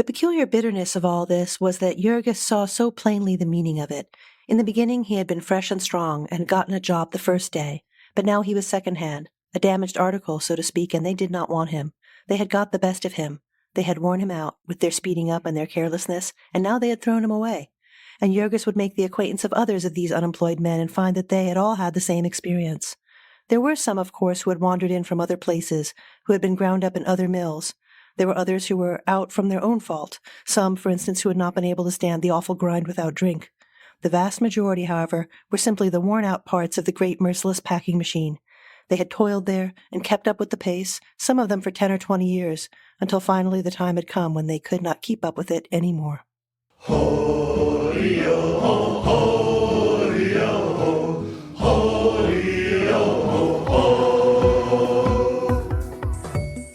The peculiar bitterness of all this was that Jurgis saw so plainly the meaning of it. In the beginning, he had been fresh and strong and gotten a job the first day, but now he was secondhand, a damaged article, so to speak, and they did not want him. They had got the best of him. They had worn him out with their speeding up and their carelessness, and now they had thrown him away. And Jurgis would make the acquaintance of others of these unemployed men and find that they had all had the same experience. There were some, of course, who had wandered in from other places, who had been ground up in other mills. There were others who were out from their own fault, some, for instance, who had not been able to stand the awful grind without drink. The vast majority, however, were simply the worn-out parts of the great merciless packing machine. They had toiled there and kept up with the pace, some of them for 10 or 20 years, until finally the time had come when they could not keep up with it any more. Ho-ri-o, ho-ri-o, ho, ho-ri-o, ho, ho.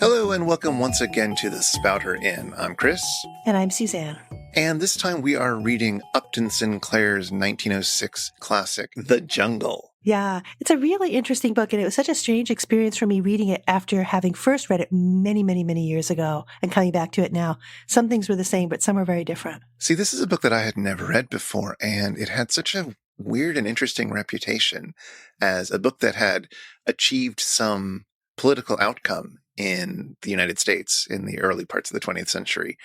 Hello and welcome once again to the Spouter-Inn. I'm Chris. And I'm Suzanne. And this time we are reading Upton Sinclair's 1906 classic, The Jungle. Yeah, it's a really interesting book, and it was such a strange experience for me reading it after having first read it many, many, many years ago and coming back to it now. Some things were the same, but some are very different. See, this is a book that I had never read before, and it had such a weird and interesting reputation as a book that had achieved some political outcome in the United States in the early parts of the 20th century.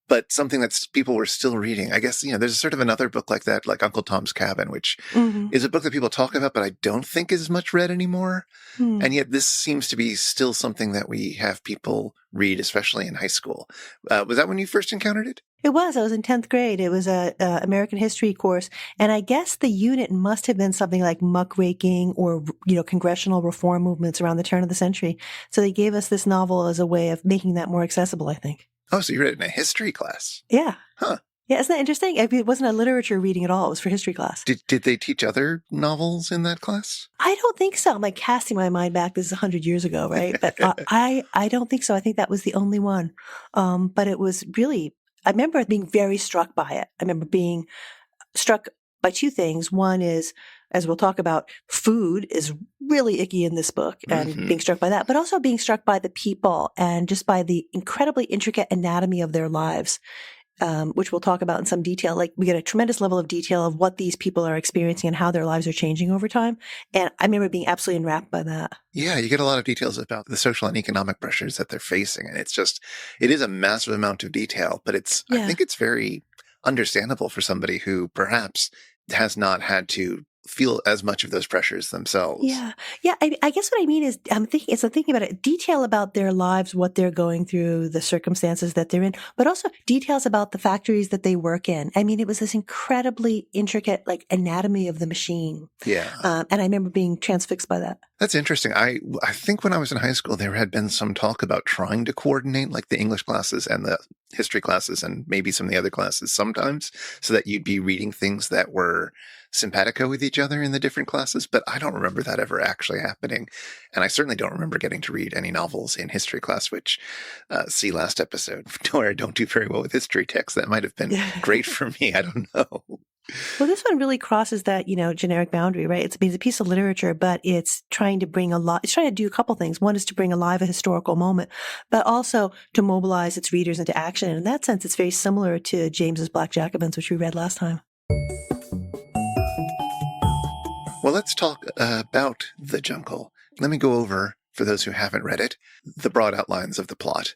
But something that people were still reading. I guess, there's sort of another book like that, like Uncle Tom's Cabin, which is a book that people talk about, but I don't think is much read anymore. And yet this seems to be still something that we have people read, especially in high school. Was that when you first encountered it? It was. I was in 10th grade. It was a American history course. And I guess the unit must have been something like muckraking or, congressional reform movements around the turn of the century. So they gave us this novel as a way of making that more accessible, I think. Oh, so you read it in a history class? Yeah. Huh. Yeah, isn't that interesting? I mean, it wasn't a literature reading at all. It was for history class. Did they teach other novels in that class? I don't think so. I'm like casting my mind back. This is 100 years ago, right? But I don't think so. I think that was the only one. But it was really, I remember being very struck by it. I remember being struck by two things. One is, as we'll talk about, food is really icky in this book and being struck by that, but also being struck by the people and just by the incredibly intricate anatomy of their lives, which we'll talk about in some detail. Like, we get a tremendous level of detail of what these people are experiencing and how their lives are changing over time. And I remember being absolutely enwrapped by that. Yeah, you get a lot of details about the social and economic pressures that they're facing. And it is a massive amount of detail, but I think it's very understandable for somebody who perhaps has not had to feel as much of those pressures themselves. Yeah. Yeah. I guess what I mean is I'm thinking about it, detail about their lives, what they're going through, the circumstances that they're in, but also details about the factories that they work in. I mean, it was this incredibly intricate, anatomy of the machine. Yeah. And I remember being transfixed by that. That's interesting. I think when I was in high school, there had been some talk about trying to coordinate like the English classes and the history classes and maybe some of the other classes sometimes, so that you'd be reading things that were simpatico with each other in the different classes. But I don't remember that ever actually happening. And I certainly don't remember getting to read any novels in history class, which see last episode, where I don't do very well with history texts. That might have been great for me. I don't know. Well, this one really crosses that, generic boundary, right? It's a piece of literature, but it's trying to do a couple things. One is to bring alive a historical moment, but also to mobilize its readers into action. And in that sense, it's very similar to James's Black Jacobins, which we read last time. Well, let's talk about The Jungle. Let me go over, for those who haven't read it, the broad outlines of the plot.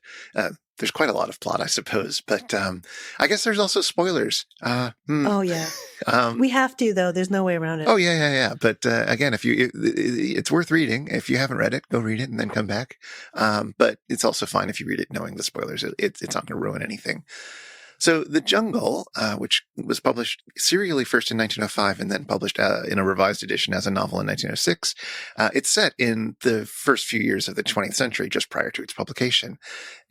There's quite a lot of plot, I suppose, but I guess there's also spoilers. Oh, yeah. We have to, though. There's no way around it. Oh, yeah. But again, it's worth reading. If you haven't read it, go read it and then come back. But it's also fine if you read it knowing the spoilers. It's not going to ruin anything. So The Jungle, which was published serially first in 1905 and then published in a revised edition as a novel in 1906, it's set in the first few years of the 20th century, just prior to its publication.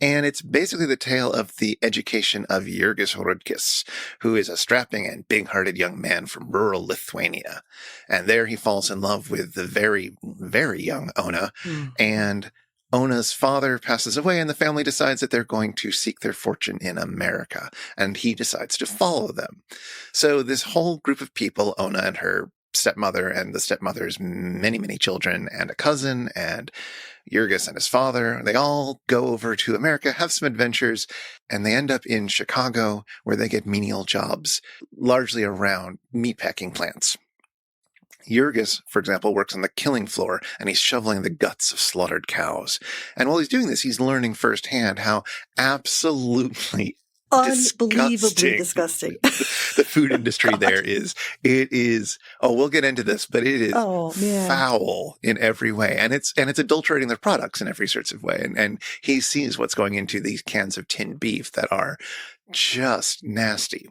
And it's basically the tale of the education of Jurgis, who is a strapping and big-hearted young man from rural Lithuania. And there he falls in love with the very, very young Ona, and Ona's father passes away and the family decides that they're going to seek their fortune in America, and he decides to follow them. So this whole group of people, Ona and her stepmother and the stepmother's many, many children and a cousin and Jurgis and his father. They all go over to America, have some adventures, and they end up in Chicago where they get menial jobs, largely around meatpacking plants. Jurgis, for example, works on the killing floor, and he's shoveling the guts of slaughtered cows. And while he's doing this, he's learning firsthand how absolutely unbelievably disgusting the food industry there is. It is, we'll get into this, but it is foul in every way. And it's adulterating their products in every sort of way. And he sees what's going into these cans of tinned beef that are just nasty.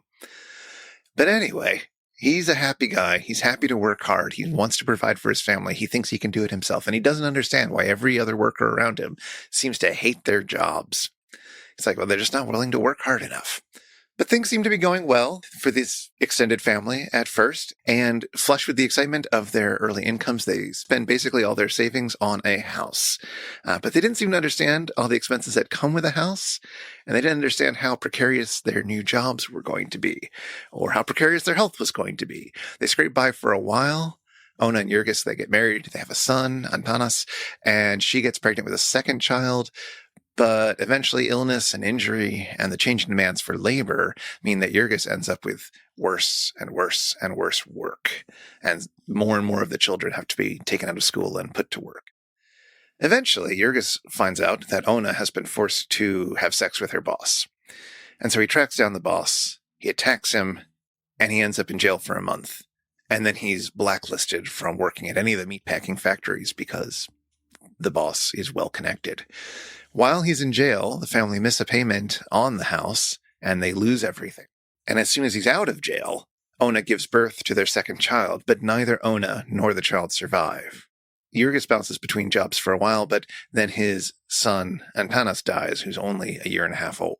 But anyway, he's a happy guy. He's happy to work hard. He wants to provide for his family. He thinks he can do it himself. And he doesn't understand why every other worker around him seems to hate their jobs. It's like, well, they're just not willing to work hard enough. But things seem to be going well for this extended family at first. And flush with the excitement of their early incomes, they spend basically all their savings on a house. But they didn't seem to understand all the expenses that come with a house. And they didn't understand how precarious their new jobs were going to be, or how precarious their health was going to be. They scrape by for a while. Ona and Jurgis, they get married. They have a son, Antanas, and she gets pregnant with a second child. But eventually illness and injury and the changing demands for labor mean that Jurgis ends up with worse and worse and worse work. And more of the children have to be taken out of school and put to work. Eventually, Jurgis finds out that Ona has been forced to have sex with her boss. And so he tracks down the boss, he attacks him, and he ends up in jail for a month. And then he's blacklisted from working at any of the meatpacking factories because the boss is well connected. While he's in jail, the family miss a payment on the house, and they lose everything. And as soon as he's out of jail, Ona gives birth to their second child, but neither Ona nor the child survive. Jurgis bounces between jobs for a while, but then his son, Antanas, dies, who's only a year and a half old.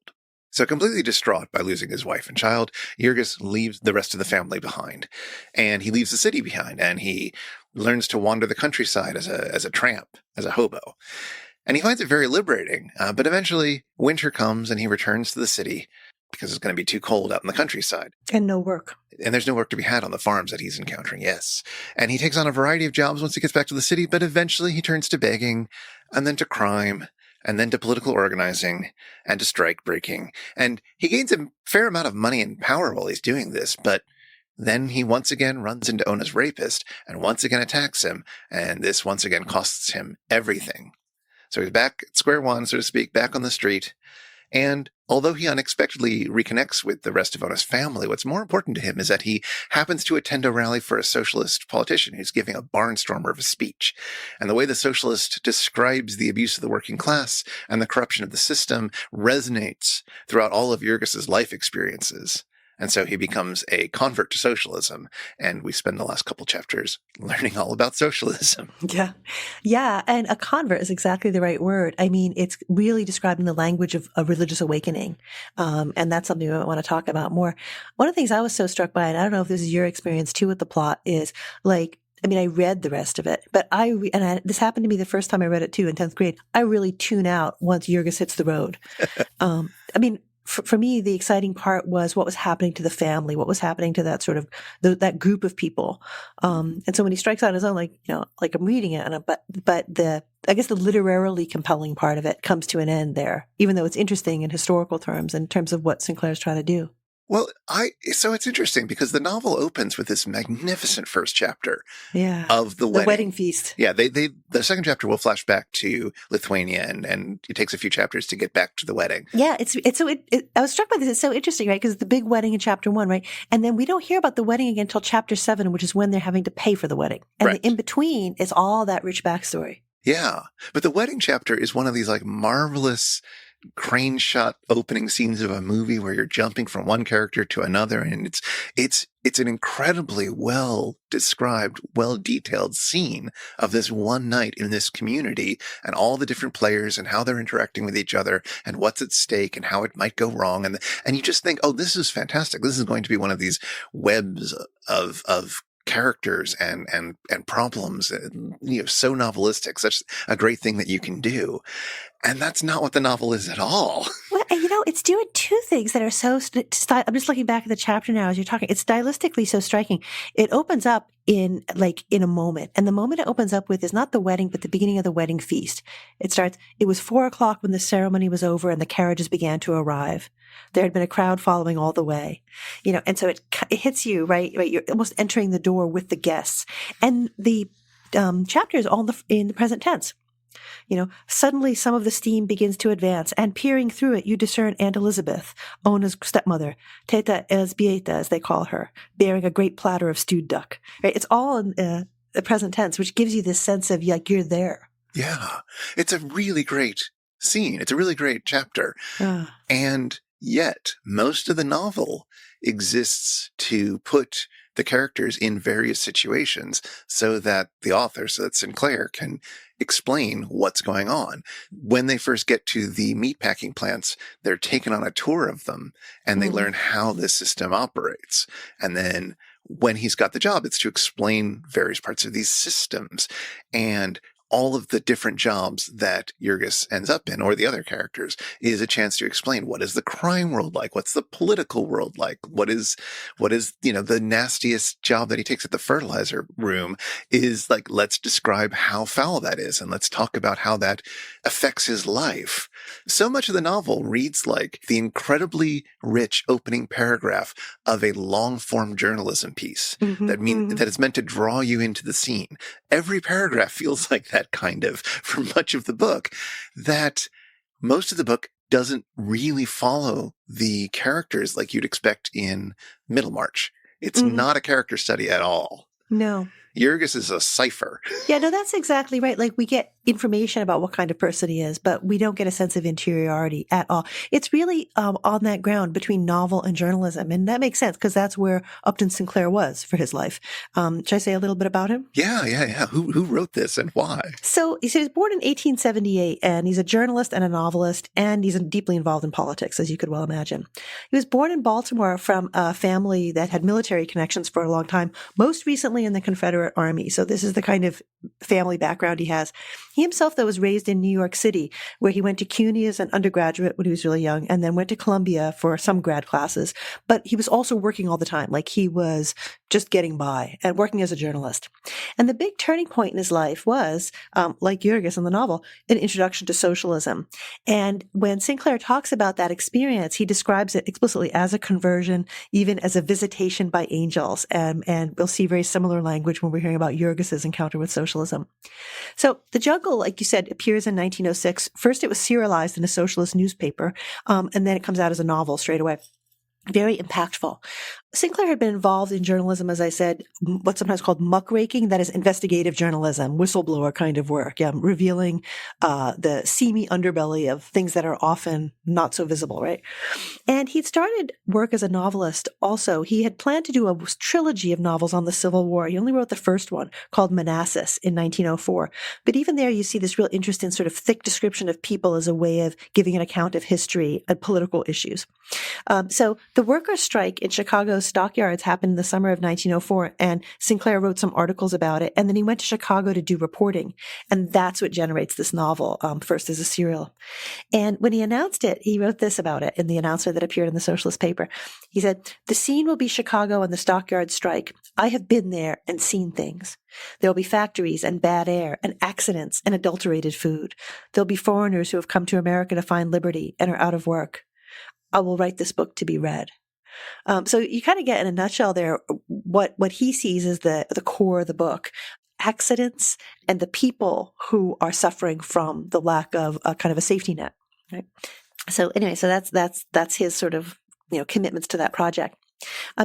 So completely distraught by losing his wife and child, Jurgis leaves the rest of the family behind. And he leaves the city behind, and he learns to wander the countryside as a tramp, as a hobo. And he finds it very liberating, but eventually winter comes and he returns to the city because it's going to be too cold out in the countryside. And no work. And there's no work to be had on the farms that he's encountering, yes. And he takes on a variety of jobs once he gets back to the city, but eventually he turns to begging, and then to crime, and then to political organizing, and to strike breaking. And he gains a fair amount of money and power while he's doing this, but then he once again runs into Ona's rapist, and once again attacks him, and this once again costs him everything. So he's back at square one, so to speak, back on the street. And although he unexpectedly reconnects with the rest of Ona's family, what's more important to him is that he happens to attend a rally for a socialist politician who's giving a barnstormer of a speech. And the way the socialist describes the abuse of the working class and the corruption of the system resonates throughout all of Jurgis's life experiences. And so he becomes a convert to socialism. And we spend the last couple chapters learning all about socialism. Yeah. Yeah. And a convert is exactly the right word. I mean, it's really describing the language of a religious awakening. And that's something I want to talk about more. One of the things I was so struck by, and I don't know if this is your experience too with the plot, is like, I mean, I read the rest of it, but this happened to me the first time I read it too in 10th grade. I really tune out once Jurgis hits the road. I mean, for me, the exciting part was what was happening to the family, what was happening to that sort of that group of people. And so when he strikes out on his own, like I'm reading it, but I guess the literarily compelling part of it comes to an end there, even though it's interesting in historical terms, in terms of what Sinclair's trying to do. Well, so it's interesting because the novel opens with this magnificent first chapter of the wedding feast. Yeah, the second chapter will flash back to Lithuania and it takes a few chapters to get back to the wedding. Yeah, I was struck by this. It's so interesting, right? Because it's the big wedding in chapter 1, right? And then we don't hear about the wedding again until chapter 7, which is when they're having to pay for the wedding. And right. The in between is all that rich backstory. Yeah, but the wedding chapter is one of these like marvelous crane shot opening scenes of a movie where you're jumping from one character to another, and it's an incredibly well described, well detailed scene of this one night in this community and all the different players and how they're interacting with each other and what's at stake and how it might go wrong, and you just think, oh, this is fantastic. This is going to be one of these webs of characters and problems, so novelistic, such a great thing that you can do. And that's not what the novel is at all. Well, it's doing two things that are so, I'm just looking back at the chapter now as you're talking. It's stylistically so striking. It opens up in a moment. And the moment it opens up with is not the wedding, but the beginning of the wedding feast. It was 4:00 when the ceremony was over and the carriages began to arrive. There had been a crowd following all the way, and so it hits you, right? You're almost entering the door with the guests. And the chapter is all in the present tense. Suddenly some of the steam begins to advance, and peering through it, you discern Aunt Elizabeth, Ona's stepmother, Teta Elzbieta, as they call her, bearing a great platter of stewed duck. Right? It's all in the present tense, which gives you this sense of like you're there. Yeah. It's a really great scene. It's a really great chapter. And yet, most of the novel exists to put the characters in various situations so that the author, so that Sinclair, can explain what's going on. When they first get to the meatpacking plants, they're taken on a tour of them and they learn how this system operates. And then when he's got the job, it's to explain various parts of these systems and all of the different jobs that Jurgis ends up in, or the other characters, is a chance to explain what is the crime world like? What's the political world like? What is, the nastiest job that he takes at the fertilizer room is like, let's describe how foul that is. And let's talk about how that affects his life. So much of the novel reads like the incredibly rich opening paragraph of a long form journalism piece that is meant to draw you into the scene. Every paragraph feels like that kind of for much of the book, that most of the book doesn't really follow the characters like you'd expect in Middlemarch. It's not a character study at all. No. Jurgis is a cipher. Yeah, no, that's exactly right. Like we get information about what kind of person he is, but we don't get a sense of interiority at all. It's really on that ground between novel and journalism. And that makes sense because that's where Upton Sinclair was for his life. Should I say a little bit about him? Yeah. Who wrote this and why? So he was born in 1878 and he's a journalist and a novelist and he's deeply involved in politics, as you could well imagine. He was born in Baltimore from a family that had military connections for a long time, most recently in the Confederate Army. So this is the kind of family background he has. He himself, though, was raised in New York City, where he went to CUNY as an undergraduate when he was really young, and then went to Columbia for some grad classes. But he was also working all the time. Like he was just getting by and working as a journalist. And the big turning point in his life was, like Jurgis in the novel, an introduction to socialism. And when Sinclair talks about that experience, he describes it explicitly as a conversion, even as a visitation by angels. And we'll see very similar language when we're hearing about Jurgis's encounter with socialism. So The Jungle, like you said, appears in 1906. First, it was serialized in a socialist newspaper, and then it comes out as a novel straight away. Very impactful. Sinclair had been involved in journalism, as I said, what's sometimes called muckraking, that is investigative journalism, whistleblower kind of work, revealing the seamy underbelly of things that are often not so visible, right? And he'd started work as a novelist also. He had planned to do a trilogy of novels on the Civil War. He only wrote the first one, called Manassas, in 1904. But even there, you see this real interest in sort of thick description of people as a way of giving an account of history and political issues. So the workers' strike in Chicago's stockyards happened in the summer of 1904, and Sinclair wrote some articles about it, and then he went to Chicago to do reporting, and that's what generates this novel, first as a serial. And when he announced it, he wrote this about it in the announcement that appeared in the Socialist paper. He said, "The scene will be Chicago and the stockyard strike. I have been there and seen things. There will be factories and bad air and accidents and adulterated food. There'll be foreigners who have come to America to find liberty and are out of work. I will write this book to be read." So you kind of get in a nutshell there what he sees as the core of the book: accidents and the people who are suffering from the lack of a kind of a safety net. Right. So anyway, so that's his sort of commitments to that project.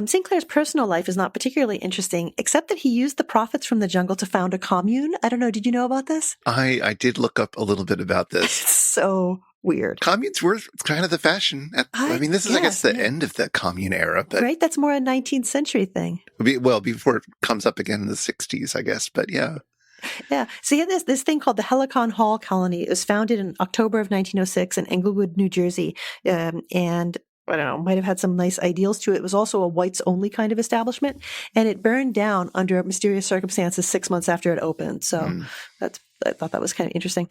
Sinclair's personal life is not particularly interesting, except that he used the profits from the jungle to found a commune. I don't know. Did you know about this? I did look up a little bit about this. It's so weird. Communes were kind of the fashion. This is, I guess, the end of the commune era. But right? That's more a 19th century thing. Well, before it comes up again in the 60s, I guess. But yeah. Yeah. So he had this thing called the Helicon Hall Colony. It was founded in October of 1906 in Englewood, New Jersey. And I don't know, might have had some nice ideals to it. It was also a whites only kind of establishment, and it burned down under mysterious circumstances 6 months after it opened. So I thought that was kind of interesting.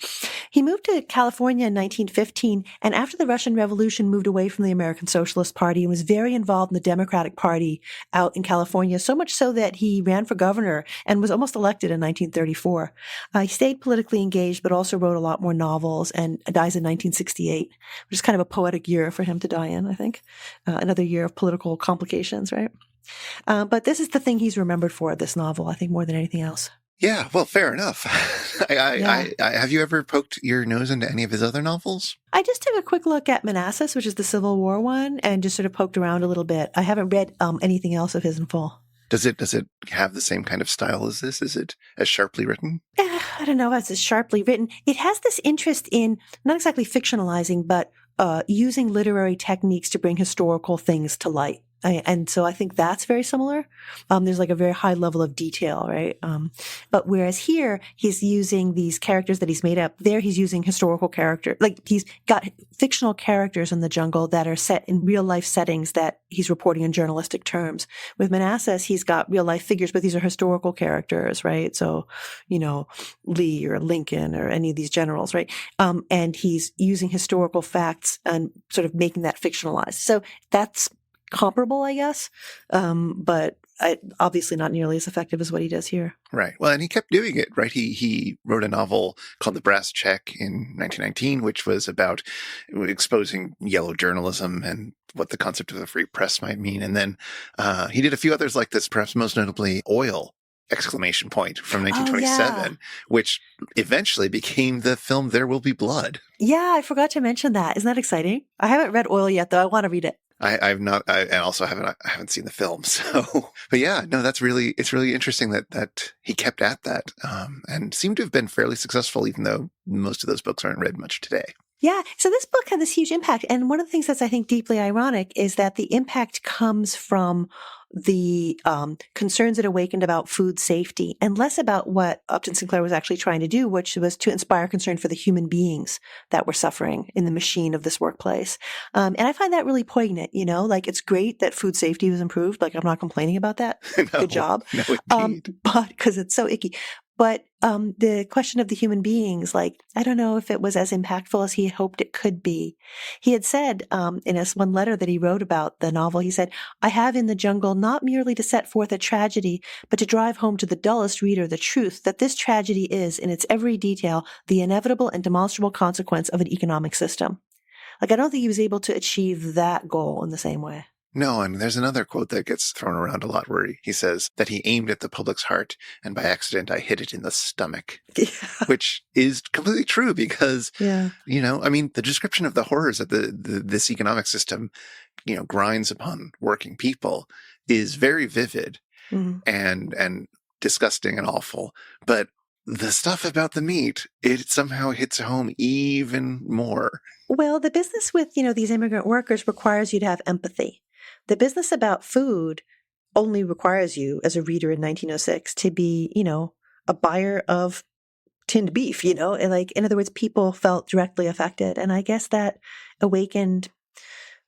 He moved to California in 1915, and after the Russian Revolution moved away from the American Socialist Party and was very involved in the Democratic Party out in California, so much so that he ran for governor and was almost elected in 1934. He stayed politically engaged, but also wrote a lot more novels and dies in 1968, which is kind of a poetic year for him to die in, I think. Another year of political complications, right? But this is the thing he's remembered for, this novel, I think, more than anything else. Yeah, well, fair enough. Have you ever poked your nose into any of his other novels? I just took a quick look at Manassas, which is the Civil War one, and just sort of poked around a little bit. I haven't read anything else of his in full. Does it have the same kind of style as this? Is it as sharply written? I don't know if it's as sharply written. It has this interest in not exactly fictionalizing, but using literary techniques to bring historical things to light. And so I think that's very similar. There's like a very high level of detail, right? But whereas here, he's using these characters that he's made up. There, he's using historical characters. Like he's got fictional characters in the jungle that are set in real life settings that he's reporting in journalistic terms. With Manassas, he's got real life figures, but these are historical characters, right? So, Lee or Lincoln or any of these generals, right? And he's using historical facts and sort of making that fictionalized. So that's comparable, I guess, but obviously not nearly as effective as what he does here. Right. Well, and he kept doing it, right? He wrote a novel called The Brass Check in 1919, which was about exposing yellow journalism and what the concept of the free press might mean. And then he did a few others like this, perhaps most notably Oil! From 1927, which eventually became the film There Will Be Blood. Yeah, I forgot to mention that. Isn't that exciting? I haven't read Oil yet, though. I want to read it. I've not, and also I haven't seen the film. So, but yeah, no, it's really interesting that he kept at that, and seemed to have been fairly successful, even though most of those books aren't read much today. Yeah. So this book had this huge impact. And one of the things that's, I think, deeply ironic is that the impact comes from the concerns it awakened about food safety and less about what Upton Sinclair was actually trying to do, which was to inspire concern for the human beings that were suffering in the machine of this workplace. And I find that really poignant, like it's great that food safety was improved. Like I'm not complaining about that. No, good job. No, indeed. But because it's so icky. But the question of the human beings, like, I don't know if it was as impactful as he hoped it could be. He had said in his one letter that he wrote about the novel, he said, "I have in the jungle not merely to set forth a tragedy, but to drive home to the dullest reader the truth that this tragedy is, in its every detail, the inevitable and demonstrable consequence of an economic system." Like, I don't think he was able to achieve that goal in the same way. No, and there's another quote that gets thrown around a lot where he says that he aimed at the public's heart and by accident I hit it in the stomach, which is completely true because, the description of the horrors that this economic system, grinds upon working people is very vivid and disgusting and awful. But the stuff about the meat, it somehow hits home even more. Well, the business with, these immigrant workers requires you to have empathy. The business about food only requires you, as a reader in 1906, to be, a buyer of tinned beef, and like, in other words, people felt directly affected. And I guess that awakened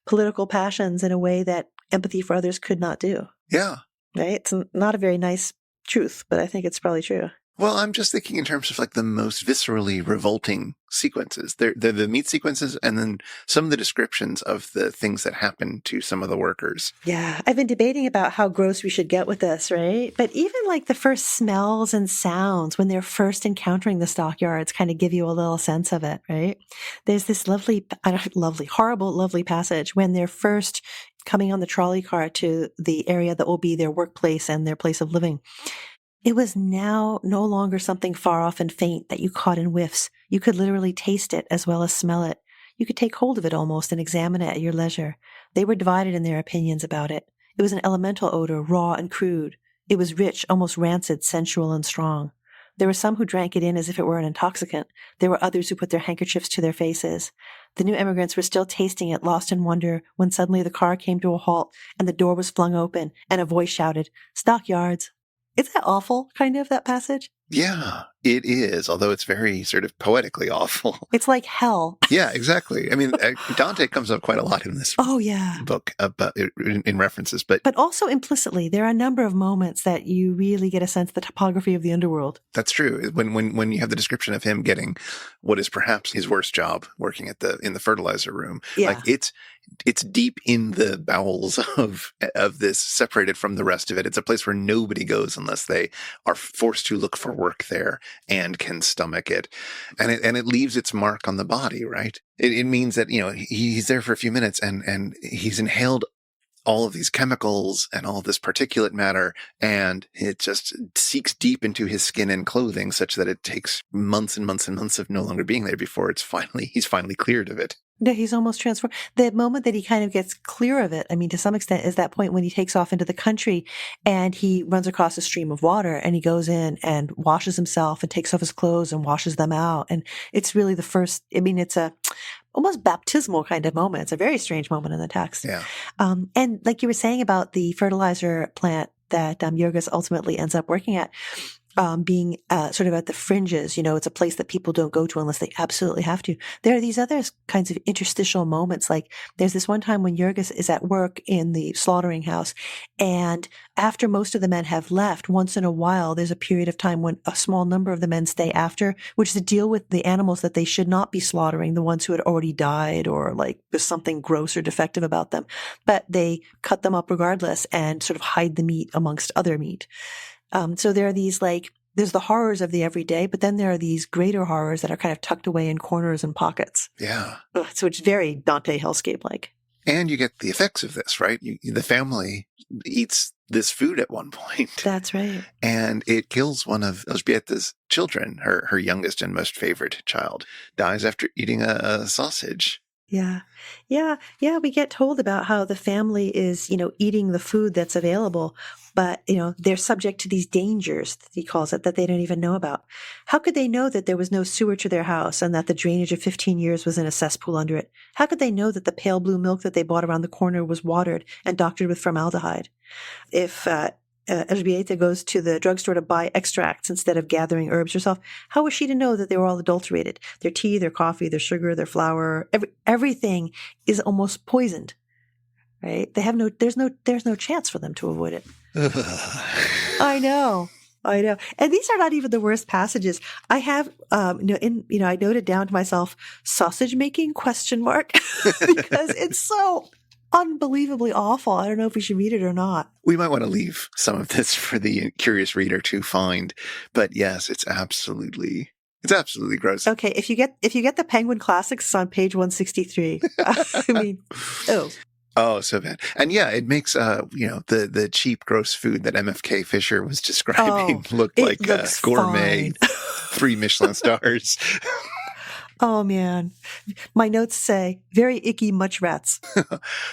political passions in a way that empathy for others could not do. Yeah. Right? It's not a very nice truth, but I think it's probably true. Well, I'm just thinking in terms of like the most viscerally revolting sequences. They're the meat sequences and then some of the descriptions of the things that happen to some of the workers. Yeah, I've been debating about how gross we should get with this, right? But even like the first smells and sounds when they're first encountering the stockyards kind of give you a little sense of it, right? There's this horrible, lovely passage when they're first coming on the trolley car to the area that will be their workplace and their place of living. It was now no longer something far off and faint that you caught in whiffs. You could literally taste it as well as smell it. You could take hold of it almost and examine it at your leisure. They were divided in their opinions about it. It was an elemental odor, raw and crude. It was rich, almost rancid, sensual and strong. There were some who drank it in as if it were an intoxicant. There were others who put their handkerchiefs to their faces. The new immigrants were still tasting it, lost in wonder, when suddenly the car came to a halt and the door was flung open and a voice shouted, "Stockyards." Is that awful, kind of, that passage? Yeah, it is, although it's very sort of poetically awful. It's like hell. Yeah, exactly. I mean, Dante comes up quite a lot in this Oh, yeah. book about in references, but also implicitly, there are a number of moments that you really get a sense of the topography of the underworld. that's true. When you have the description of him getting what is perhaps his worst job, working in the fertilizer room, Yeah. like it's deep in the bowels of this, separated from the rest of it. It's a place where nobody goes unless they are forced to look for work there and can stomach it. And it leaves its mark on the body, right? It means that, he's there for a few minutes and he's inhaled all of these chemicals and all this particulate matter, and it just seeks deep into his skin and clothing such that it takes months and months and months of no longer being there before he's finally cleared of it. Yeah, he's almost transformed. The moment that he kind of gets clear of it, I mean, to some extent, is that point when he takes off into the country and he runs across a stream of water and he goes in and washes himself and takes off his clothes and washes them out. And it's really the first, I mean, it's a almost baptismal kind of moment. It's a very strange moment in the text. Yeah. And like you were saying about the fertilizer plant that Jurgis ultimately ends up working at, being sort of at the fringes, it's a place that people don't go to unless they absolutely have to. There are these other kinds of interstitial moments. Like there's this one time when Jurgis is at work in the slaughtering house, and after most of the men have left, once in a while, there's a period of time when a small number of the men stay after, which is to deal with the animals that they should not be slaughtering, the ones who had already died or like there's something gross or defective about them. But they cut them up regardless and sort of hide the meat amongst other meat. So there are these there's the horrors of the everyday, but then there are these greater horrors that are kind of tucked away in corners and pockets. Yeah. So it's very Dante hellscape-like. And you get the effects of this, right? The family eats this food at one point. That's right. And it kills one of Elżbieta's children, her youngest and most favorite child, dies after eating a sausage. Yeah. We get told about how the family is, eating the food that's available, but, they're subject to these dangers, he calls it, that they don't even know about. How could they know that there was no sewer to their house and that the drainage of 15 years was in a cesspool under it? How could they know that the pale blue milk that they bought around the corner was watered and doctored with formaldehyde? If, Elżbieta goes to the drugstore to buy extracts instead of gathering herbs herself, how was she to know that they were all adulterated? Their tea, their coffee, their sugar, their flour, everything is almost poisoned, right? There's no chance for them to avoid it. I know. And these are not even the worst passages. I have, I noted down to myself, sausage making ? Because it's so unbelievably awful. I don't know if we should read it or not. We might want to leave some of this for the curious reader to find, but yes, it's absolutely gross. Okay, if you get the Penguin Classics, it's on page 163. I mean, Oh, so bad. And yeah, it makes, the cheap, gross food that MFK Fisher was describing look like gourmet, 3 Michelin stars. Oh, man. My notes say, very icky much rats.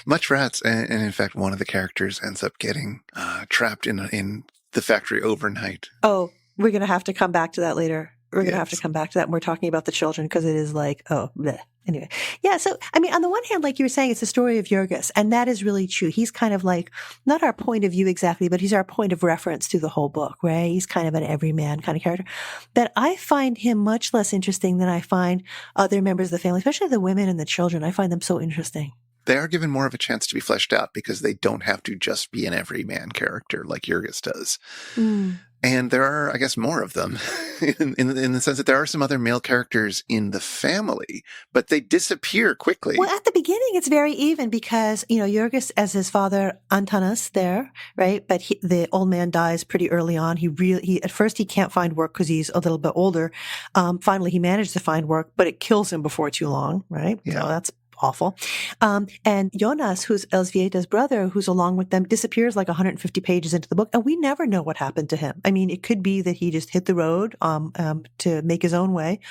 Much rats. And in fact, one of the characters ends up getting trapped in the factory overnight. Oh, we're going to have to come back to that later. We're going to have Yes. to come back to that when we're talking about the children, because it is bleh. Anyway. Yeah. So, I mean, on the one hand, like you were saying, it's the story of Jurgis, and that is really true. He's kind of like, not our point of view exactly, but he's our point of reference through the whole book, right? He's kind of an everyman kind of character. But I find him much less interesting than I find other members of the family, especially the women and the children. I find them so interesting. They are given more of a chance to be fleshed out because they don't have to just be an everyman character like Jurgis does. And there are, I guess, more of them in the sense that there are some other male characters in the family, but they disappear quickly. Well, at the beginning, it's very even because, Jurgis as his father, Antanas there, right? But the old man dies pretty early on. At first he can't find work because he's a little bit older. Finally, he manages to find work, but it kills him before too long, right? Yeah. So that's awful. And Jonas, who's Elżbieta's brother, who's along with them, disappears like 150 pages into the book, and we never know what happened to him. I mean, it could be that he just hit the road to make his own way.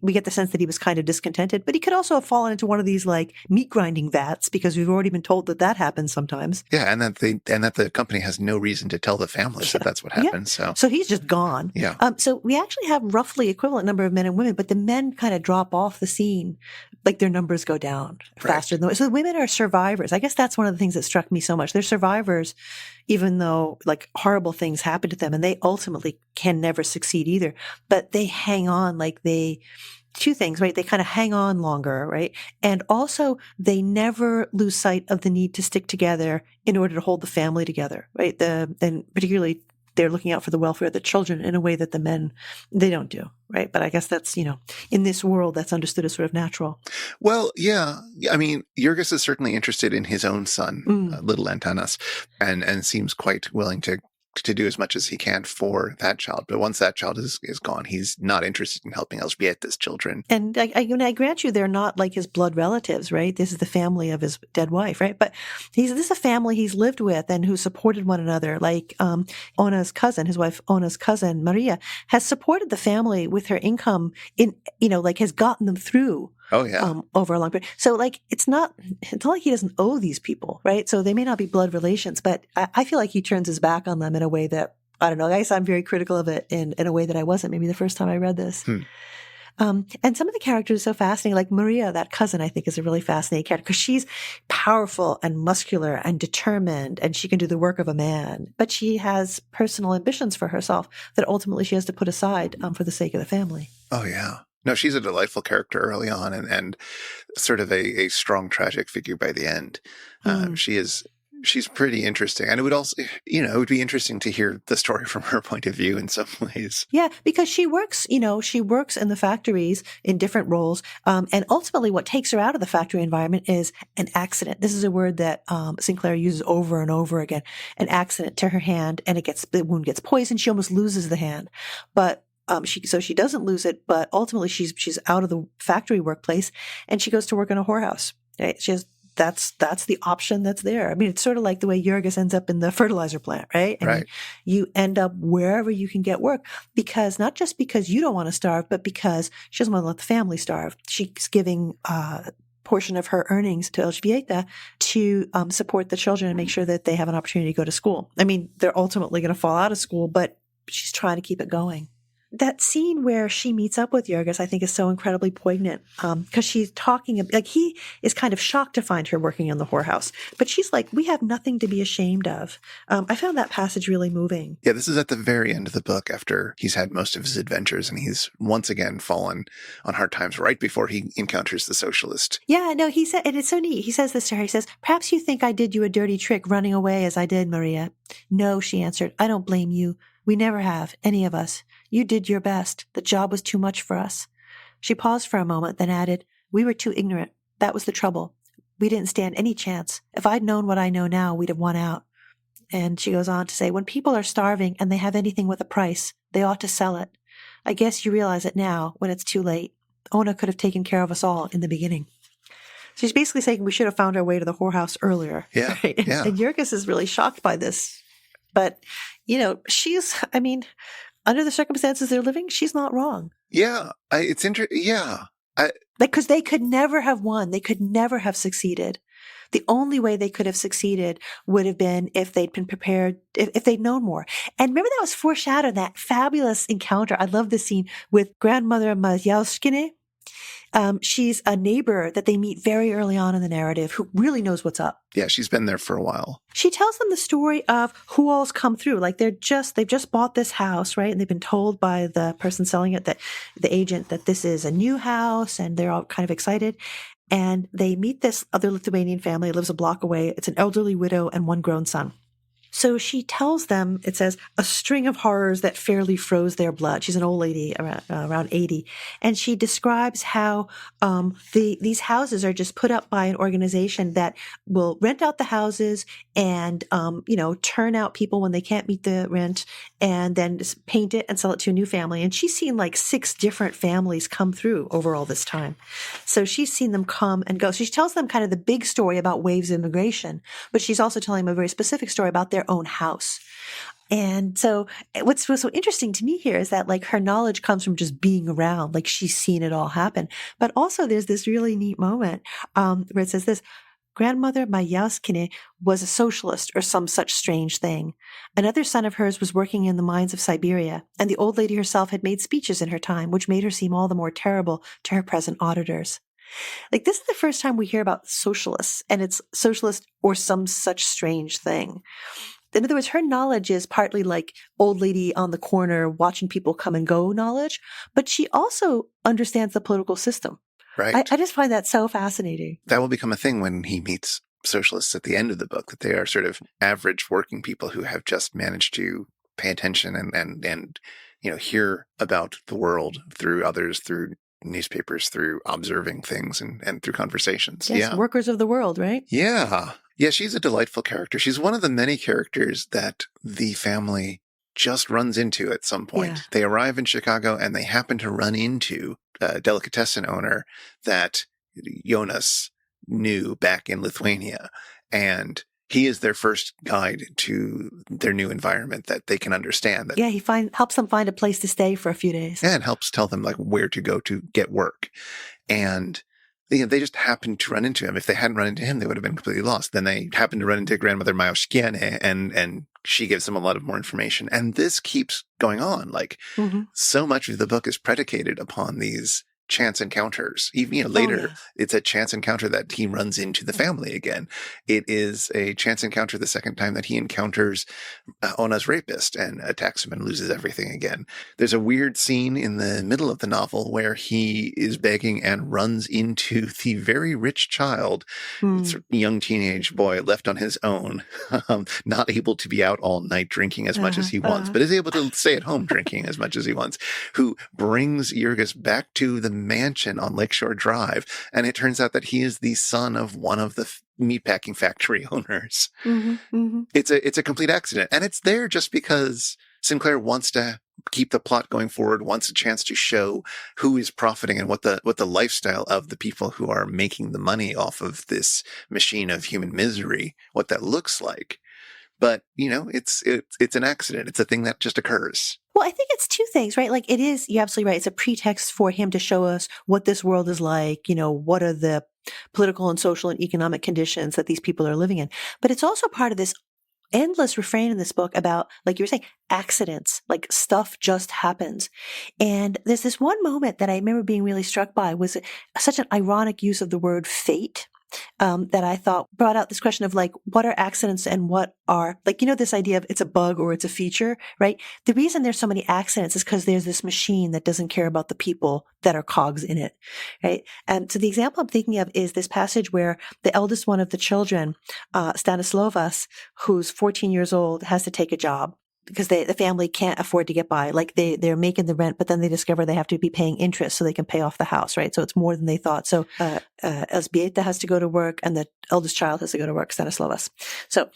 We get the sense that he was kind of discontented, but he could also have fallen into one of these like meat grinding vats, because we've already been told that happens sometimes. Yeah, and that the company has no reason to tell the families that that's what happens. Yeah. So he's just gone. Yeah. So we actually have roughly equivalent number of men and women, but the men kind of drop off the scene like their numbers go down faster than so the women are survivors. I guess that's one of the things that struck me so much. They're survivors, even though like horrible things happen to them, and they ultimately can never succeed either. But they hang on two things, right? They kind of hang on longer, right? And also they never lose sight of the need to stick together in order to hold the family together, right? And particularly they're looking out for the welfare of the children in a way that the men, they don't do, right? But I guess that's, in this world, that's understood as sort of natural. Well, yeah. I mean, Jurgis is certainly interested in his own son, little Antanas, and seems quite willing to do as much as he can for that child. But once that child is gone, he's not interested in helping Elżbieta's children. And I grant you, they're not like his blood relatives, right? This is the family of his dead wife, right? But this is a family he's lived with and who supported one another. Like Ona's cousin, his wife Ona's cousin, Maria, has supported the family with her income has gotten them through. Oh, yeah. Over a long period. So it's not like he doesn't owe these people, right? So they may not be blood relations, but I feel like he turns his back on them in a way that, I don't know, I guess I'm very critical of it in a way that I wasn't maybe the first time I read this. And some of the characters are so fascinating. Like Maria, that cousin, I think is a really fascinating character because she's powerful and muscular and determined and she can do the work of a man, but she has personal ambitions for herself that ultimately she has to put aside for the sake of the family. Oh, yeah. No, she's a delightful character early on and sort of a strong, tragic figure by the end. She's pretty interesting. And it would also, it would be interesting to hear the story from her point of view in some ways. Yeah, because she works in the factories in different roles. And ultimately what takes her out of the factory environment is an accident. This is a word that Sinclair uses over and over again. An accident to her hand, and the wound gets poisoned. She almost loses the hand. But she doesn't lose it, but ultimately she's out of the factory workplace and she goes to work in a whorehouse. Right? That's the option that's there. I mean, it's sort of like the way Jurgis ends up in the fertilizer plant, right? And right. You end up wherever you can get work because not just because you don't want to starve, but because she doesn't want to let the family starve. She's giving portion of her earnings to Elżbieta to support the children and make sure that they have an opportunity to go to school. I mean, they're ultimately going to fall out of school, but she's trying to keep it going. That scene where she meets up with Jurgis, I think, is so incredibly poignant because she's talking like he is kind of shocked to find her working in the whorehouse, but she's like, "We have nothing to be ashamed of." I found that passage really moving. Yeah, this is at the very end of the book after he's had most of his adventures, and he's once again fallen on hard times right before he encounters the socialist. Yeah, no, he said, and it's so neat. He says this to her. He says, "Perhaps you think I did you a dirty trick running away as I did, Maria." "No," she answered. "I don't blame you. We never have, any of us. You did your best. The job was too much for us." She paused for a moment, then added, "We were too ignorant. That was the trouble. We didn't stand any chance. If I'd known what I know now, we'd have won out." And she goes on to say, "When people are starving and they have anything with a price, they ought to sell it. I guess you realize it now when it's too late. Ona could have taken care of us all in the beginning." She's basically saying we should have found our way to the whorehouse earlier. Yeah, right? yeah. And Jurgis is really shocked by this. But, under the circumstances they're living, she's not wrong. Yeah, it's interesting. Yeah. Because they could never have won. They could never have succeeded. The only way they could have succeeded would have been if they'd been prepared, if they'd known more. And remember that was foreshadowed, that fabulous encounter. I love this scene with grandmother Majauskine. She's a neighbor that they meet very early on in the narrative who really knows what's up. Yeah, she's been there for a while. She tells them the story of who all's come through. Like they've just bought this house, right? And they've been told by the person selling it, that the agent, that this is a new house, and they're all kind of excited. And they meet this other Lithuanian family that lives a block away. It's an elderly widow and one grown son. So she tells them, it says, a string of horrors that fairly froze their blood. She's an old lady, around 80. And she describes how these houses are just put up by an organization that will rent out the houses and, turn out people when they can't meet the rent and then just paint it and sell it to a new family. And she's seen like 6 different families come through over all this time. So she's seen them come and go. So she tells them kind of the big story about waves of immigration, but she's also telling them a very specific story about their own house. And so what's so interesting to me here is that like her knowledge comes from just being around, like she's seen it all happen. But also there's this really neat moment where it says this: grandmother Majauskine was a socialist or some such strange thing. Another son of hers was working in the mines of Siberia, and the old lady herself had made speeches in her time, which made her seem all the more terrible to her present auditors. Like, this is the first time we hear about socialists, and it's socialist or some such strange thing. In other words, her knowledge is partly like old lady on the corner watching people come and go knowledge, but she also understands the political system. Right. I just find that so fascinating. That will become a thing when he meets socialists at the end of the book, that they are sort of average working people who have just managed to pay attention and hear about the world through others, through newspapers, through observing things and through conversations. Yes, Yeah. workers of the world, right? Yeah. Yeah, she's a delightful character. She's one of the many characters that the family just runs into at some point. Yeah. They arrive in Chicago and they happen to run into a delicatessen owner that Jonas knew back in Lithuania. And he is their first guide to their new environment that they can understand. Yeah, he helps them find a place to stay for a few days. And helps tell them like where to go to get work. And they just happened to run into him. If they hadn't run into him, they would have been completely lost. Then they happened to run into grandmother Mayoshkiene, and she gives them a lot of more information. And this keeps going on. Like, so much of the book is predicated upon these chance encounters. Even later, It's a chance encounter that he runs into the family again. It is a chance encounter the second time that he encounters Ona's rapist and attacks him and loses everything again. There's a weird scene in the middle of the novel where he is begging and runs into the very rich child, young teenage boy left on his own, not able to be out all night drinking as much as he wants, but is able to stay at home drinking as much as he wants, who brings Jurgis back to the mansion on Lakeshore Drive. And it turns out that he is the son of one of the meatpacking factory owners. It's a complete accident. And it's there just because Sinclair wants to keep the plot going forward, wants a chance to show who is profiting and what the lifestyle of the people who are making the money off of this machine of human misery, what that looks like. But, it's an accident. It's a thing that just occurs. Well, I think it's two things, right? Like, it is, you're absolutely right. It's a pretext for him to show us what this world is like, what are the political and social and economic conditions that these people are living in. But it's also part of this endless refrain in this book about, like you were saying, accidents, like stuff just happens. And there's this one moment that I remember being really struck by was such an ironic use of the word fate. That I thought brought out this question of like, what are accidents and what are, like, this idea of it's a bug or it's a feature, right? The reason there's so many accidents is because there's this machine that doesn't care about the people that are cogs in it, right? And so the example I'm thinking of is this passage where the eldest one of the children, Stanislavas, who's 14 years old, has to take a job because the family can't afford to get by. Like they're making the rent, but then they discover they have to be paying interest so they can pay off the house, right? So it's more than they thought. So Elzbieta has to go to work and the eldest child has to go to work, Stanislavas. So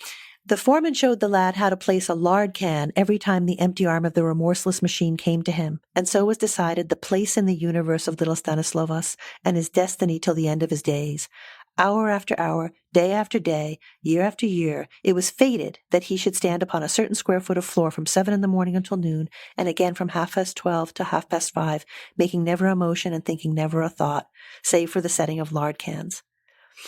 the foreman showed the lad how to place a lard can every time the empty arm of the remorseless machine came to him. And so was decided the place in the universe of little Stanislavas and his destiny till the end of his days. Hour after hour, day after day, year after year, it was fated that he should stand upon a certain square foot of floor from 7 in the morning until noon, and again from 12:30 to 5:30, making never a motion and thinking never a thought, save for the setting of lard cans.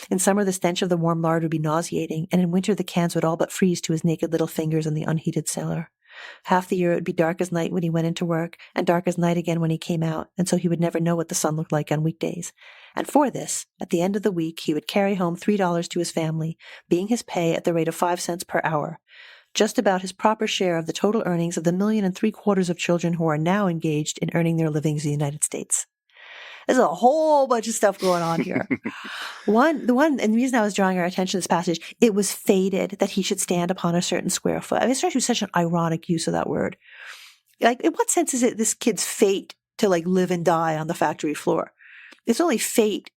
In summer, the stench of the warm lard would be nauseating, and in winter the cans would all but freeze to his naked little fingers in the unheated cellar. Half the year it would be dark as night when he went into work, and dark as night again when he came out, and so he would never know what the sun looked like on weekdays. And for this, at the end of the week, he would carry home $3 to his family, being his pay at the rate of 5 cents per hour, just about his proper share of the total earnings of the 1.75 million of children who are now engaged in earning their livings in the United States. There's a whole bunch of stuff going on here. And the reason I was drawing our attention to this passage, it was fated that he should stand upon a certain square foot. I mean, it's actually such an ironic use of that word. Like, in what sense is it this kid's fate to like live and die on the factory floor? It's only fate,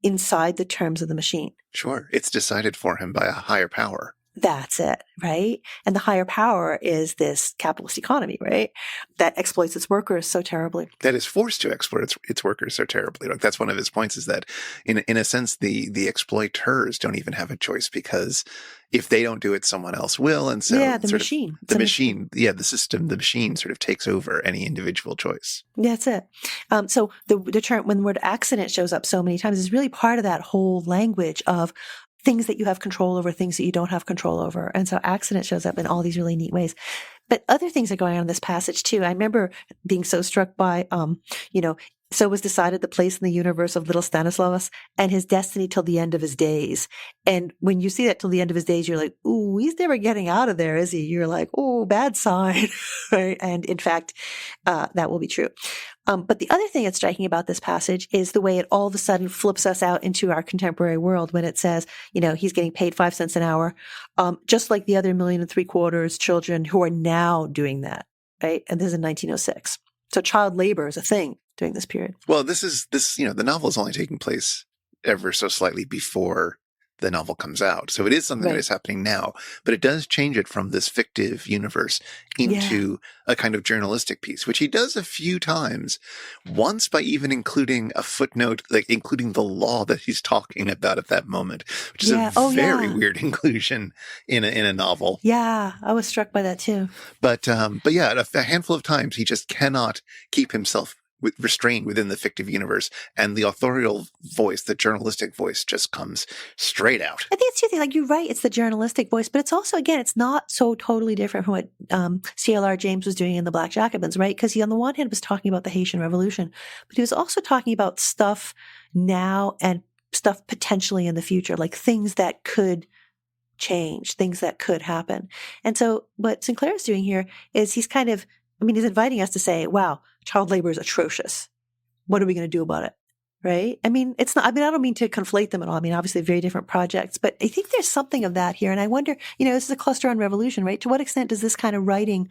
inside the terms of the machine. Sure. It's decided for him by a higher power. That's it, right? And the higher power is this capitalist economy, right? That exploits its workers so terribly. That is forced to exploit its workers so terribly. Like, that's one of his points, is that in a sense, the exploiters don't even have a choice, because if they don't do it, someone else will. And so the machine. The system, the machine sort of takes over any individual choice. That's it. So the term, when the word accident shows up so many times, is really part of that whole language of things that you have control over, things that you don't have control over. And so accident shows up in all these really neat ways. But other things are going on in this passage too. I remember being so struck by, So was decided the place in the universe of little Stanislaus and his destiny till the end of his days. And when you see that till the end of his days, you're like, ooh, he's never getting out of there, is he? You're like, oh, bad sign. Right? And in fact, that will be true. But the other thing that's striking about this passage is the way it all of a sudden flips us out into our contemporary world when it says, he's getting paid 5 cents an hour, just like the other 1.75 million children who are now doing that, right? And this is in 1906. So child labor is a thing during this period. Well, the novel is only taking place ever so slightly before the novel comes out. So it is something that is happening now, but it does change it from this fictive universe into a kind of journalistic piece, which he does a few times, once by even including a footnote, like including the law that he's talking about at that moment, which is a very weird inclusion in a novel. Yeah, I was struck by that too. But yeah, a handful of times he just cannot keep himself restrained within the fictive universe, and the authorial voice, the journalistic voice, just comes straight out. I think it's two things. Like, you're right, it's the journalistic voice, but it's also, again, it's not so totally different from what CLR James was doing in the Black Jacobins, right? Because he, on the one hand, was talking about the Haitian Revolution, but he was also talking about stuff now and stuff potentially in the future, like things that could change, things that could happen. And so what Sinclair is doing here is he's inviting us to say, wow, child labor is atrocious. What are we going to do about it? Right? It's not, I don't mean to conflate them at all. Obviously very different projects, but I think there's something of that here. And I wonder, this is a cluster on revolution, right? To what extent does this kind of writing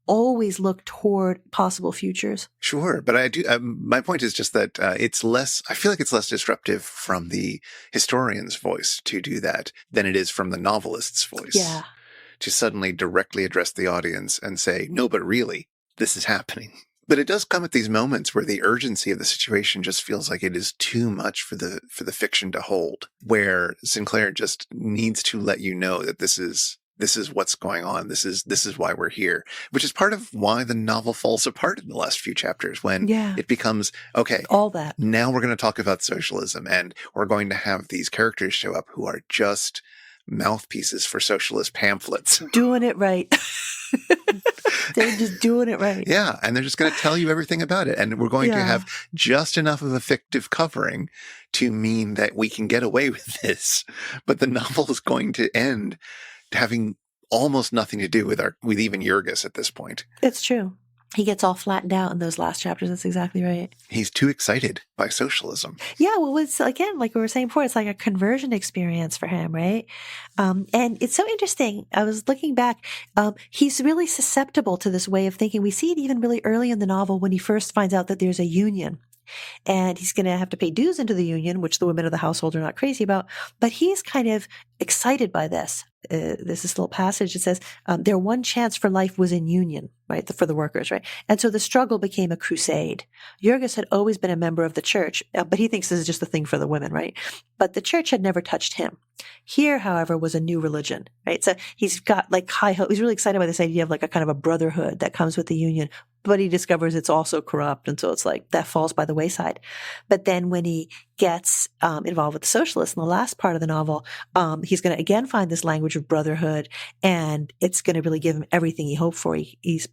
always look toward possible futures? Sure. But I do, my point is just that I feel like it's less disruptive from the historian's voice to do that than it is from the novelist's voice. Yeah. To suddenly directly address the audience and say, no, but really, this is happening. But it does come at these moments where the urgency of the situation just feels like it is too much for the fiction to hold, where Sinclair just needs to let you know that this is what's going on. This is why we're here, which is part of why the novel falls apart in the last few chapters when it becomes, okay, all that. Now we're going to talk about socialism, and we're going to have these characters show up who are just mouthpieces for socialist pamphlets. Doing it right. They're just doing it right. Yeah. And they're just going to tell you everything about it. And we're going to have just enough of a fictive covering to mean that we can get away with this. But the novel is going to end having almost nothing to do with even Jurgis at this point. It's true. He gets all flattened out in those last chapters. That's exactly right. He's too excited by socialism. Yeah, well, it's, again, like we were saying before, it's like a conversion experience for him, right? And it's so interesting. I was looking back. He's really susceptible to this way of thinking. We see it even really early in the novel when he first finds out that there's a union. And he's going to have to pay dues into the union, which the women of the household are not crazy about. But he's kind of excited by this. There's this little passage that says, their one chance for life was in union, right? For the workers, right? And so the struggle became a crusade. Jurgis had always been a member of the church, but he thinks this is just a thing for the women, right? But the church had never touched him. Here, however, was a new religion, right? So he's got like high hope. He's really excited by this idea of like a kind of a brotherhood that comes with the union, but he discovers it's also corrupt. And so it's like that falls by the wayside. But then when he gets involved with the socialists in the last part of the novel, he's going to again find this language of brotherhood, and it's going to really give him everything he hoped for. He's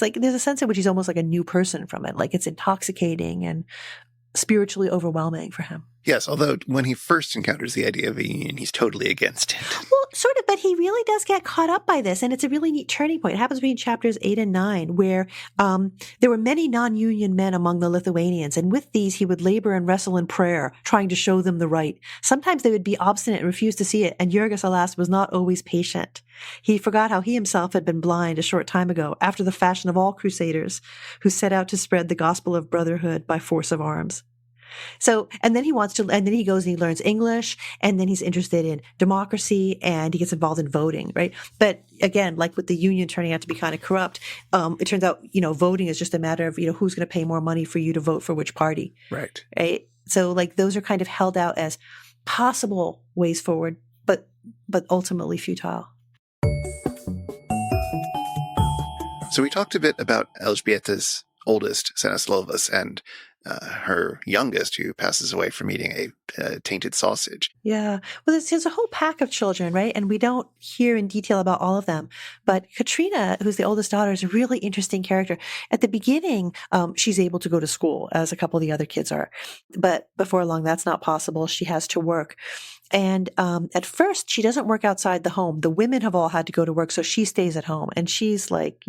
like, there's a sense in which he's almost like a new person from it. Like it's intoxicating and spiritually overwhelming for him. Yes, although when he first encounters the idea of a union, he's totally against it. Well, sort of, but he really does get caught up by this, and it's a really neat turning point. It happens between chapters 8 and 9, where there were many non-union men among the Lithuanians, and with these he would labor and wrestle in prayer, trying to show them the right. Sometimes they would be obstinate and refuse to see it, and Jurgis, alas, was not always patient. He forgot how he himself had been blind a short time ago, after the fashion of all crusaders who set out to spread the gospel of brotherhood by force of arms. So, and then he goes and he learns English, and then he's interested in democracy, and he gets involved in voting, right? But again, like with the union turning out to be kind of corrupt, it turns out, voting is just a matter of, who's going to pay more money for you to vote for which party. Right. Right. So like those are kind of held out as possible ways forward, but ultimately futile. So we talked a bit about Elżbieta's oldest, Stanislavus, and her youngest, who passes away from eating a tainted sausage. Yeah. Well, there's a whole pack of children, right? And we don't hear in detail about all of them. But Katrina, who's the oldest daughter, is a really interesting character. At the beginning, she's able to go to school, as a couple of the other kids are. But before long, that's not possible. She has to work. And at first, she doesn't work outside the home. The women have all had to go to work, so she stays at home. And she's like,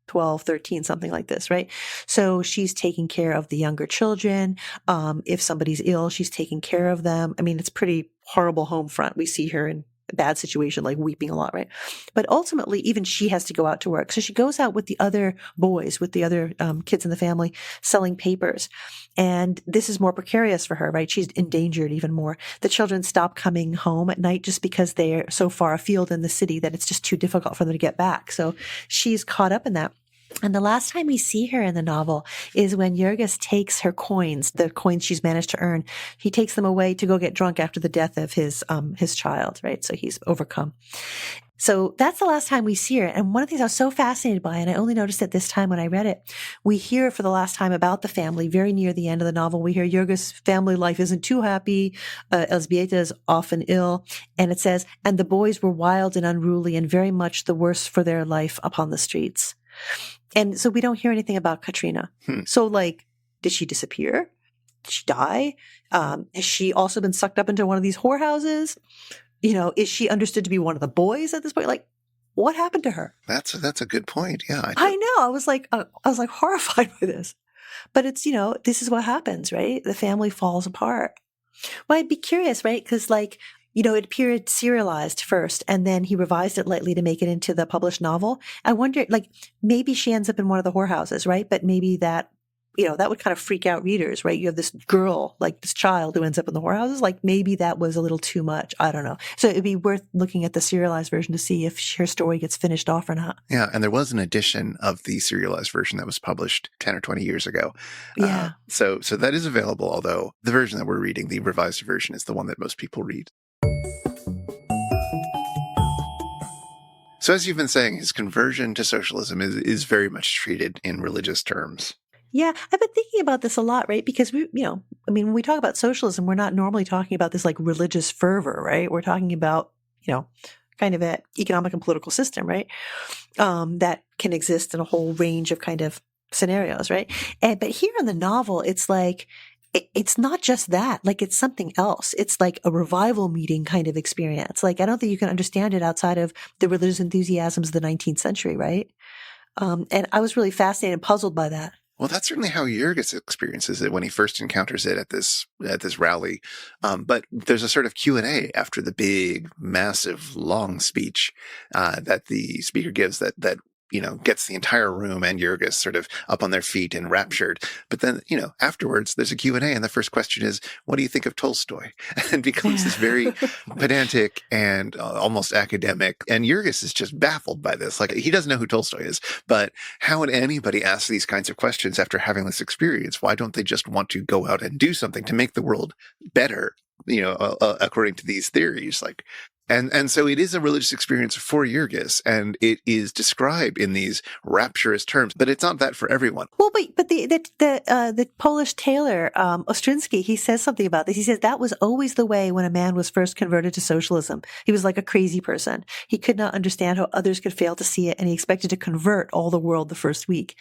12, 13, something like this, right? So she's taking care of the younger children. If somebody's ill, she's taking care of them. I mean, it's pretty horrible home front. We see her in a bad situation, like weeping a lot, right? But ultimately, even she has to go out to work. So she goes out with the other boys, with the other kids in the family, selling papers. And this is more precarious for her, right? She's endangered even more. The children stop coming home at night just because they're so far afield in the city that it's just too difficult for them to get back. So she's caught up in that. And the last time we see her in the novel is when Jurgis takes her coins, the coins she's managed to earn. He takes them away to go get drunk after the death of his child, right? So he's overcome. So that's the last time we see her. And one of the things I was so fascinated by, and I only noticed it this time when I read it, we hear for the last time about the family. Very near the end of the novel, we hear Jurgis' family life isn't too happy. Elzbieta is often ill. And it says, and the boys were wild and unruly and very much the worse for their life upon the streets. And so we don't hear anything about Katrina. So did she disappear? Did she die? Has she also been sucked up into one of these whorehouses? Is she understood to be one of the boys at this point? Like, what happened to her? That's a good point. Yeah. I know. I was like horrified by this. But it's, this is what happens, right? The family falls apart. Well, I'd be curious, right? Because it appeared serialized first, and then he revised it lightly to make it into the published novel. I wonder, maybe she ends up in one of the whorehouses, right? But maybe that, that would kind of freak out readers, right? You have this girl, this child who ends up in the whorehouses. Maybe that was a little too much. I don't know. So it'd be worth looking at the serialized version to see if her story gets finished off or not. Yeah. And there was an edition of the serialized version that was published 10 or 20 years ago. Yeah. So that is available, although the version that we're reading, the revised version, is the one that most people read. So as you've been saying, his conversion to socialism is very much treated in religious terms. Yeah, I've been thinking about this a lot, right? Because when we talk about socialism, we're not normally talking about this religious fervor, right? We're talking about, kind of an economic and political system, right? That can exist in a whole range of kind of scenarios, right? But here in the novel, it's it's not just that. It's something else. It's like a revival meeting kind of experience. I don't think you can understand it outside of the religious enthusiasms of the 19th century, right? And I was really fascinated and puzzled by that. Well, that's certainly how Jurgis experiences it when he first encounters it at this rally. But there's a sort of Q&A after the big, massive, long speech that the speaker gives that gets the entire room and Jurgis sort of up on their feet and enraptured. But then, afterwards, there's a Q&A, and the first question is, what do you think of Tolstoy? And becomes this very pedantic and almost academic. And Jurgis is just baffled by this. He doesn't know who Tolstoy is, but how would anybody ask these kinds of questions after having this experience? Why don't they just want to go out and do something to make the world better, according to these theories? And so it is a religious experience for Jurgis, and it is described in these rapturous terms, but it's not that for everyone. Well, but the Polish tailor, Ostrynski, he says something about this. He says that was always the way when a man was first converted to socialism. He was like a crazy person. He could not understand how others could fail to see it, and he expected to convert all the world the first week.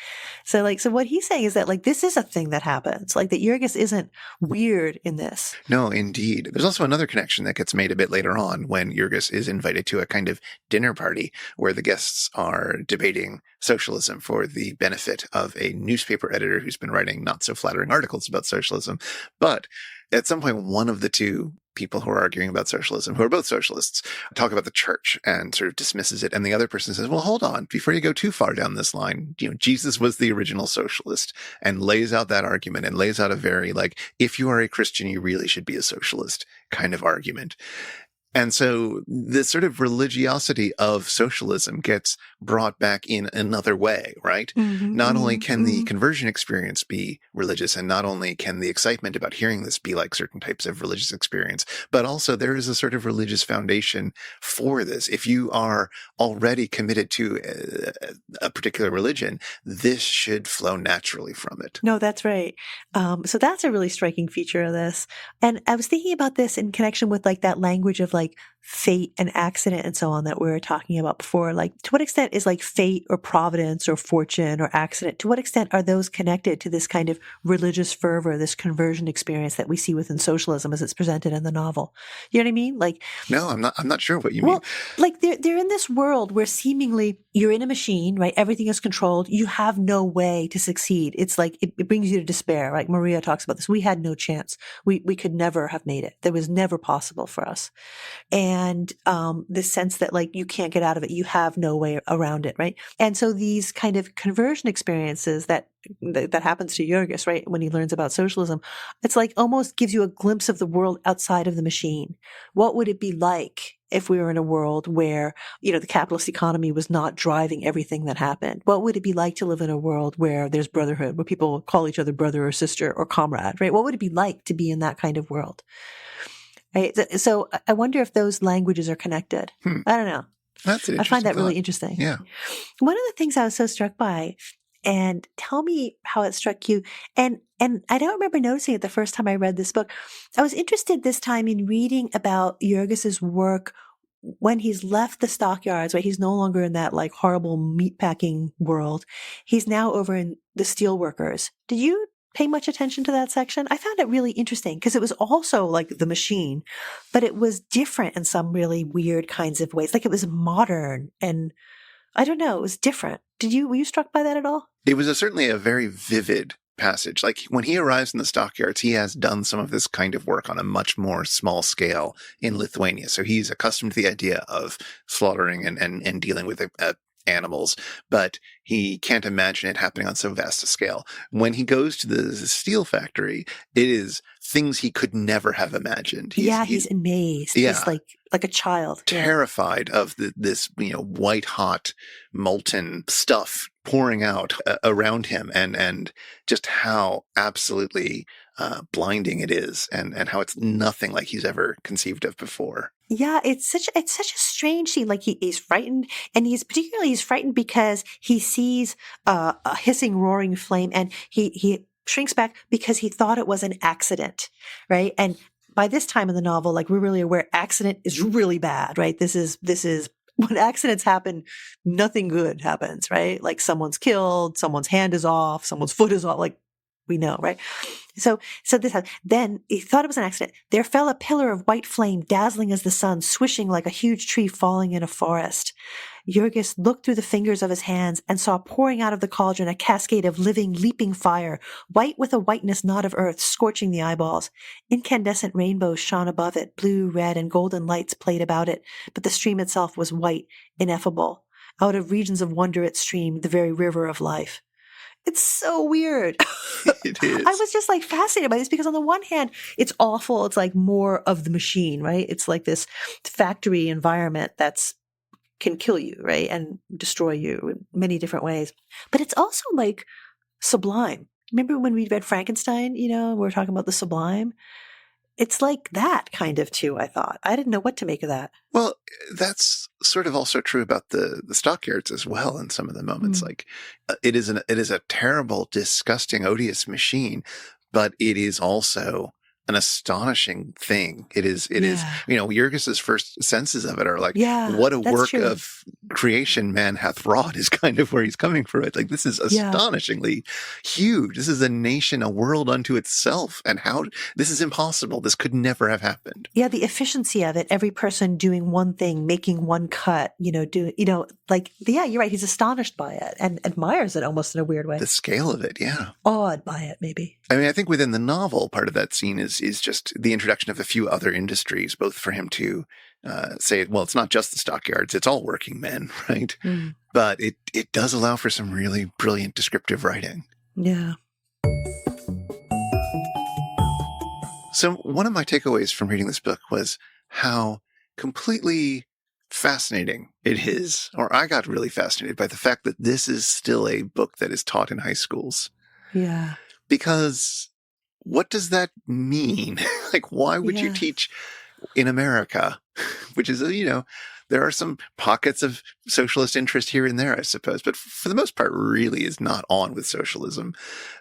So what he's saying is that this is a thing that happens. That Jurgis isn't weird in this. No, indeed. There's also another connection that gets made a bit later on when Jurgis is invited to a kind of dinner party where the guests are debating socialism for the benefit of a newspaper editor who's been writing not so flattering articles about socialism. But at some point, one of the two people who are arguing about socialism, who are both socialists, talk about the church and sort of dismisses it. And the other person says, well, hold on, before you go too far down this line, Jesus was the original socialist, and lays out that argument and lays out a very if you are a Christian, you really should be a socialist kind of argument. And so this sort of religiosity of socialism gets brought back in another way, right? Not only can the conversion experience be religious, and not only can the excitement about hearing this be like certain types of religious experience, but also there is a sort of religious foundation for this. If you are already committed to a particular religion, this should flow naturally from it. No, that's right. So that's a really striking feature of this. And I was thinking about this in connection with like that language of like fate and accident and so on that we were talking about before. Like, to what extent is like fate or providence or fortune or accident, to what extent are those connected to this kind of religious fervor, this conversion experience that we see within socialism as it's presented in the novel? You know what I mean? Like, no, I'm not sure what you mean. Well, like they're in this world where seemingly you're in a machine, right? Everything is controlled. You have no way to succeed. It's like, it brings you to despair. Like Maria talks about this. We had no chance. We could never have made it. That was never possible for us. And this sense that like you can't get out of it. You have no way around it, right? And so these kind of conversion experiences that happens to Jurgis, right? When he learns about socialism, it's like almost gives you a glimpse of the world outside of the machine. What would it be like if we were in a world where, you know, the capitalist economy was not driving everything that happened? What would it be like to live in a world where there's brotherhood, where people call each other brother or sister or comrade, right? What would it be like to be in that kind of world? Right? So I wonder if those languages are connected. I don't know. That's an interesting I find that thought. really interesting. Yeah. One of the things I was so struck by, and tell me how it struck you. And I don't remember noticing it the first time I read this book. I was interested this time in reading about Jurgis's work when he's left the stockyards, right? He's no longer in that like horrible meatpacking world. He's now over in the steelworkers. Did you pay much attention to that section? I found it really interesting because it was also like the machine, but it was different in some really weird kinds of ways. Like it was modern and I don't know, it was different. Were you struck by that at all? It was certainly a very vivid passage. Like when he arrives in the stockyards, he has done some of this kind of work on a much more small scale in Lithuania. So he's accustomed to the idea of slaughtering and dealing with animals, but he can't imagine it happening on so vast a scale. When he goes to the steel factory, it is things he could never have imagined. He's amazed. Yeah. He's like a child. Terrified of this, white hot molten stuff pouring out around him and just how absolutely blinding it is and how it's nothing like he's ever conceived of before. Yeah, it's such a strange scene. Like he's frightened, and he's frightened because he sees a hissing, roaring flame, and he shrinks back because he thought it was an accident, right? And by this time in the novel, like we're really aware accident is really bad, right? This is when accidents happen, nothing good happens, right? Like someone's killed, someone's hand is off, someone's foot is off, like we know, right? So then he thought it was an accident. There fell a pillar of white flame, dazzling as the sun, swishing like a huge tree falling in a forest. Jurgis looked through the fingers of his hands and saw pouring out of the cauldron a cascade of living, leaping fire, white with a whiteness not of earth, scorching the eyeballs. Incandescent rainbows shone above it, blue, red, and golden lights played about it, but the stream itself was white, ineffable. Out of regions of wonder it streamed, the very river of life. It's so weird. It is. I was just like fascinated by this because on the one hand, it's awful. It's like more of the machine, right? It's like this factory environment can kill you, right? And destroy you in many different ways. But it's also like sublime. Remember when we read Frankenstein, we were talking about the sublime? It's like that kind of too, I thought. I didn't know what to make of that. Well, that's sort of also true about the stockyards as well in some of the moments. Like it is a terrible, disgusting, odious machine, but it is also an astonishing thing. It is, Jurgis's first senses of it are like, what a work of creation man hath wrought is kind of where he's coming from it. Like, this is astonishingly huge. This is a nation, a world unto itself. And how this is impossible. This could never have happened. Yeah. The efficiency of it, every person doing one thing, making one cut, you're right. He's astonished by it and admires it almost in a weird way. The scale of it. Yeah. Awed by it, maybe. I mean, I think within the novel, part of that scene is just the introduction of a few other industries, both for him to say, well, it's not just the stockyards, it's all working men, right? But it does allow for some really brilliant descriptive writing. Yeah. So one of my takeaways from reading this book was how completely fascinating it is, or I got really fascinated by the fact that this is still a book that is taught in high schools. Yeah. Because what does that mean? Like, why would you Yeah. teach in America, which is, there are some pockets of socialist interest here and there, I suppose, but for the most part, really is not on with socialism.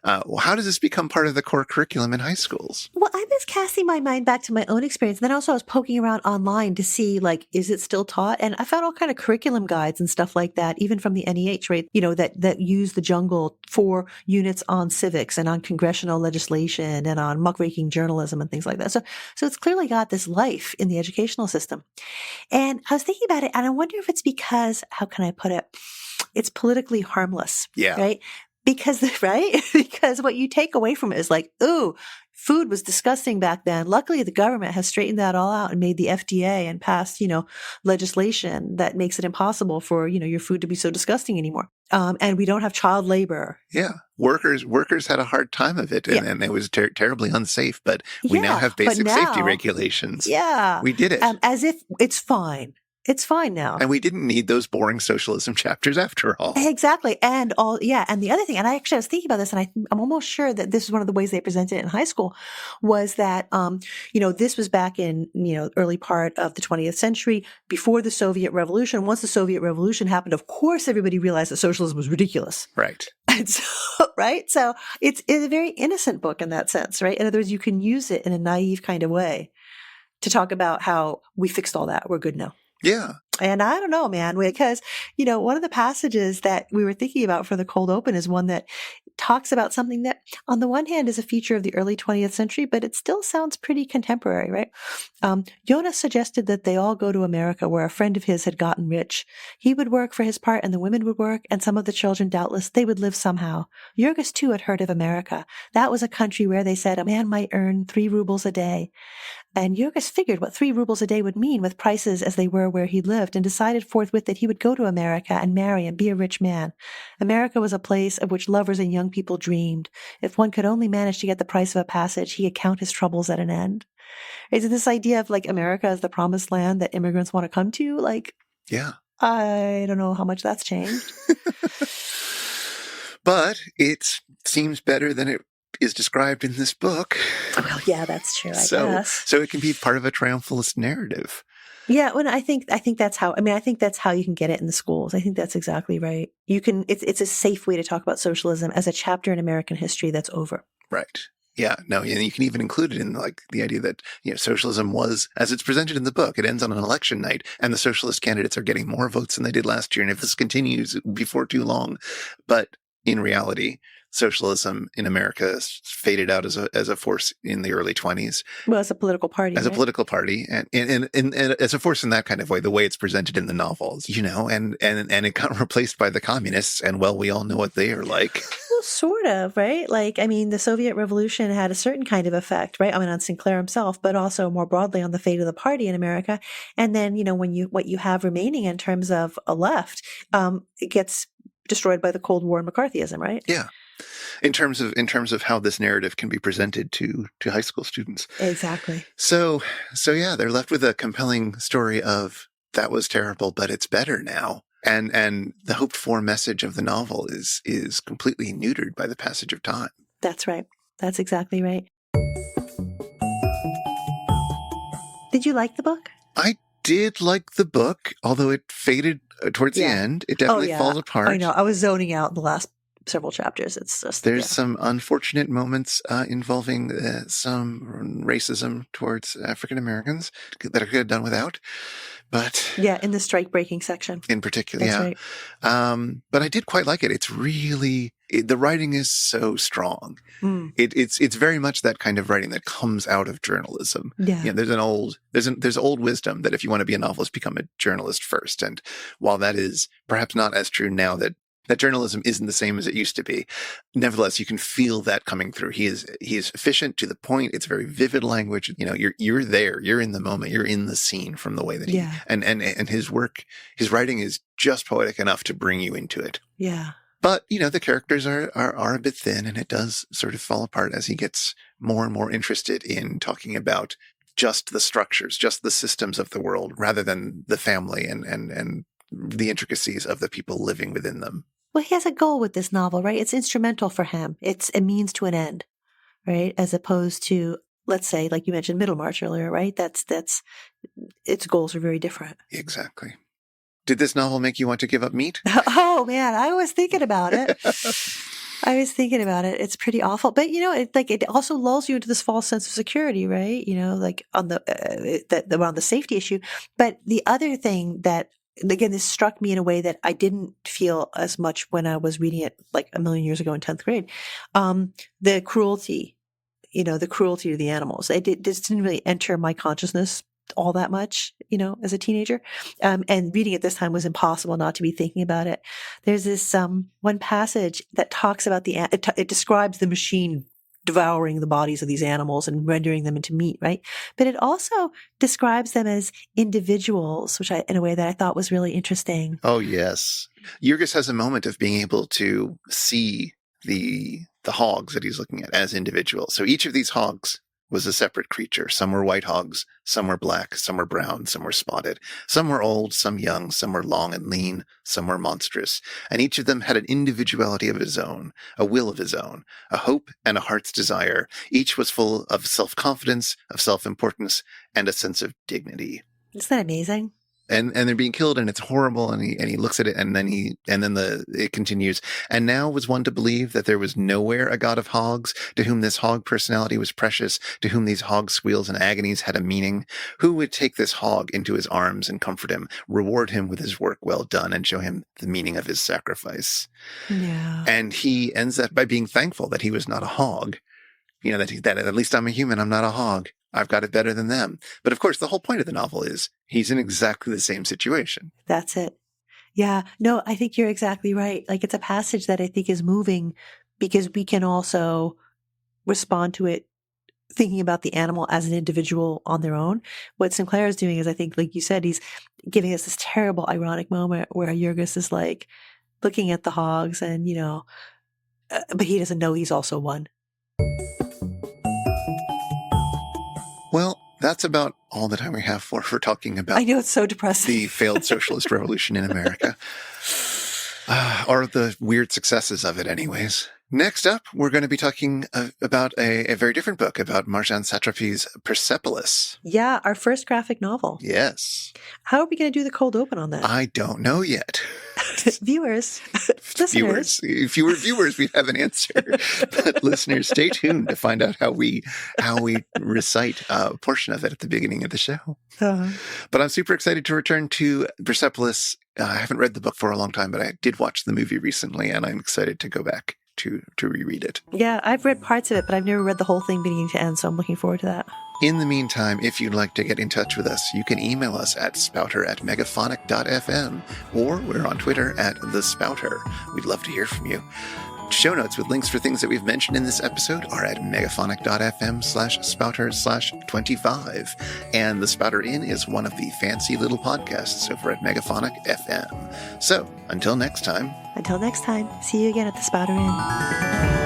How does this become part of the core curriculum in high schools? Well, I was casting my mind back to my own experience. Then also I was poking around online to see, like, is it still taught? And I found all kind of curriculum guides and stuff like that, even from the NEH, right? That use the jungle for units on civics and on congressional legislation and on muckraking journalism and things like that. So it's clearly got this life in the educational system. And I was thinking about it, and I wonder if it's because, how can I put it? It's politically harmless. Yeah. Right? Because what you take away from it is like, ooh, food was disgusting back then. Luckily, the government has straightened that all out and made the FDA and passed, legislation that makes it impossible for, your food to be so disgusting anymore. And we don't have child labor. Yeah. Workers had a hard time of it, and it was terribly unsafe, but we now have basic safety regulations. Yeah. We did it. As if it's fine. It's fine now. And we didn't need those boring socialism chapters after all. Exactly. And and the other thing, and I was thinking about this, and I'm almost sure that this is one of the ways they presented it in high school, was that, this was back in, early part of the 20th century, before the Soviet Revolution. Once the Soviet Revolution happened, of course, everybody realized that socialism was ridiculous. Right. And so, right? So it's a very innocent book in that sense, right? In other words, you can use it in a naive kind of way to talk about how we fixed all that. We're good now. Yeah. And I don't know, man, because, one of the passages that we were thinking about for the cold open is one that talks about something that on the one hand is a feature of the early 20th century, but it still sounds pretty contemporary, right? Jonas suggested that they all go to America where a friend of his had gotten rich. He would work for his part and the women would work, and some of the children, doubtless, they would live somehow. Jurgis too had heard of America. That was a country where they said a man might earn 3 rubles a day. And Jurgis figured what 3 rubles a day would mean with prices as they were where he lived, and decided forthwith that he would go to America and marry and be a rich man. America was a place of which lovers and young people dreamed. If one could only manage to get the price of a passage, he could count his troubles at an end. Is it this idea of like America as the promised land that immigrants want to come to? Like, yeah. I don't know how much that's changed. But it seems better than it is described in this book. Well, yeah, that's true, I guess. So it can be part of a triumphalist narrative. Yeah, well, I think that's how you can get it in the schools. I think that's exactly right. It's a safe way to talk about socialism as a chapter in American history that's over. Right. Yeah, no, and you can even include it in like the idea that, socialism was, as it's presented in the book, it ends on an election night and the socialist candidates are getting more votes than they did last year. And if this continues before too long, but in reality, socialism in America faded out as a force in the early 20s. Well, as a political party. As a political party, and as a force in that kind of way, the way it's presented in the novels, and it got replaced by the communists, and well, we all know what they are like. Well, sort of, right? Like, I mean, the Soviet Revolution had a certain kind of effect, right? I mean, on Sinclair himself, but also more broadly on the fate of the party in America. And then, what you have remaining in terms of a left, it gets destroyed by the Cold War and McCarthyism, right? Yeah. In terms of how this narrative can be presented to high school students. Exactly. So yeah, they're left with a compelling story of that was terrible, but it's better now. And the hoped for message of the novel is completely neutered by the passage of time. That's right. That's exactly right. Did you like the book? I did like the book, although it faded towards the end. It definitely falls apart. I know. I was zoning out in the last several chapters. It's just there's some unfortunate moments involving some racism towards African Americans that I could have done without. But in the strike breaking section in particular, That's right. But I did quite like it. It's really the writing is so strong. It's very much that kind of writing that comes out of journalism. Yeah, there's old wisdom that if you want to be a novelist, become a journalist first. And while that is perhaps not as true now that journalism isn't the same as it used to be, nevertheless, you can feel that coming through. He is efficient, to the point. It's very vivid language. You're there. You're in the moment. You're in the scene from the way that he and his his writing is just poetic enough to bring you into it. Yeah. But, the characters are a bit thin, and it does sort of fall apart as he gets more and more interested in talking about just the structures, just the systems of the world, rather than the family and the intricacies of the people living within them. Well, he has a goal with this novel, right? It's instrumental for him. It's a means to an end, right? As opposed to, let's say, like you mentioned, Middlemarch earlier, right? That's its goals are very different. Exactly. Did this novel make you want to give up meat? Oh man, I was thinking about it. It's pretty awful, but it also lulls you into this false sense of security, right? Like on around the safety issue. But the other thing that, again, this struck me in a way that I didn't feel as much when I was reading it like a million years ago in 10th grade. The cruelty, the cruelty to the animals. This didn't really enter my consciousness all that much, as a teenager. And reading it this time was impossible not to be thinking about it. There's this one passage that talks about it describes the machine devouring the bodies of these animals and rendering them into meat, right? But it also describes them as individuals, which in a way that I thought was really interesting. Oh, yes. Jurgis has a moment of being able to see the hogs that he's looking at as individuals. So each of these hogs was a separate creature. Some were white hogs, some were black, some were brown, some were spotted. Some were old, some young, some were long and lean, some were monstrous. And each of them had an individuality of his own, a will of his own, a hope and a heart's desire. Each was full of self-confidence, of self-importance, and a sense of dignity. Isn't that amazing? And they're being killed, and it's horrible. And he looks at it, and then it continues. And now was one to believe that there was nowhere a god of hogs, to whom this hog personality was precious, to whom these hog squeals and agonies had a meaning. Who would take this hog into his arms and comfort him, reward him with his work well done, and show him the meaning of his sacrifice? Yeah. And he ends that by being thankful that he was not a hog. That at least I'm a human. I'm not a hog. I've got it better than them. But of course, the whole point of the novel is he's in exactly the same situation. That's it. Yeah. No, I think you're exactly right. Like, it's a passage that I think is moving because we can also respond to it thinking about the animal as an individual on their own. What Sinclair is doing is, I think, like you said, he's giving us this terrible, ironic moment where Jurgis is like looking at the hogs and, but he doesn't know he's also one. Well, that's about all the time we have for talking about. I know, it's so depressing. The failed socialist revolution in America. Or the weird successes of it anyways. Next up, we're going to be talking about a very different book, about Marjane Satrapi's Persepolis. Yeah, our first graphic novel. Yes. How are we going to do the cold open on that? I don't know yet. Viewers, listeners. If you were viewers, we'd have an answer. But listeners, stay tuned to find out how we recite a portion of it at the beginning of the show. Uh-huh. But I'm super excited to return to Persepolis. I haven't read the book for a long time, but I did watch the movie recently, and I'm excited to go back to reread it. Yeah, I've read parts of it, but I've never read the whole thing beginning to end, so I'm looking forward to that. In the meantime, if you'd like to get in touch with us, you can email us at spouter@megaphonic.fm, or we're on Twitter at The Spouter. We'd love to hear from you. Show notes with links for things that we've mentioned in this episode are at megaphonic.fm/spouter/25. And the Spouter-Inn is one of the fancy little podcasts over at Megaphonic FM. So, until next time, see you again at the Spouter-Inn.